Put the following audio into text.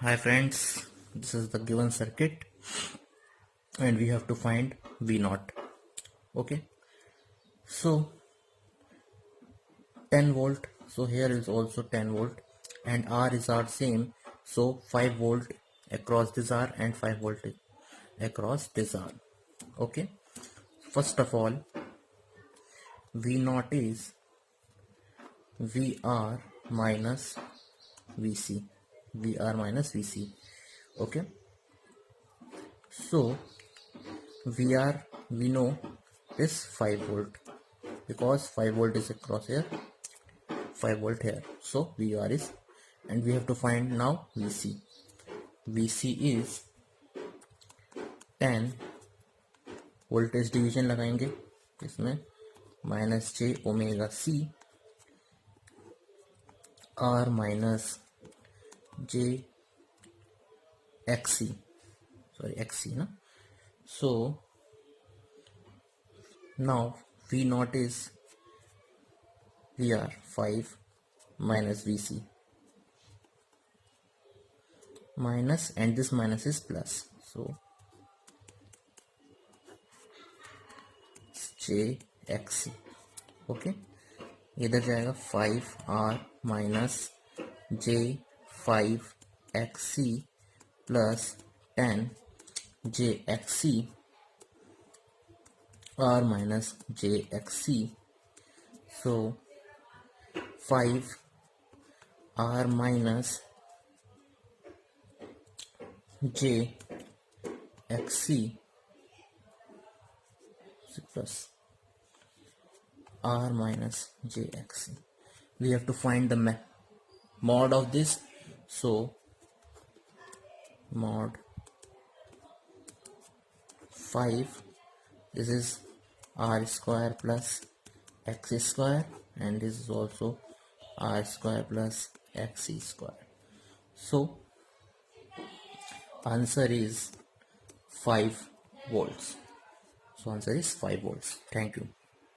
Hi friends, this is the given circuit and we have to find V naught. Okay, so 10 volt, so here is also 10 volt and R is our same, so 5 volt across this R and 5 volt across this R. Okay, first of all, V naught is VR minus VC, VR minus VC. Okay, so VR we know is 5 volt because 5 volt is across here, 5 volt here, so VR is, and we have to find now VC. VC is 10, voltage division लगाएंगे इसमें minus जे omega C R minus जे XC, sorry XC ना. So now V naught is VR 5 minus VC minus, and this minus is plus, so J XC. Okay, इधर जाएगा 5R minus J 5XC plus 10 J XC R minus JXC, so 5 R minus JXC plus R minus JXC. We have to find the mod of this, so mod 5, this is R square plus X square, and this is also R square plus XC square. So answer is 5 volts. So answer is 5 volts. Thank you.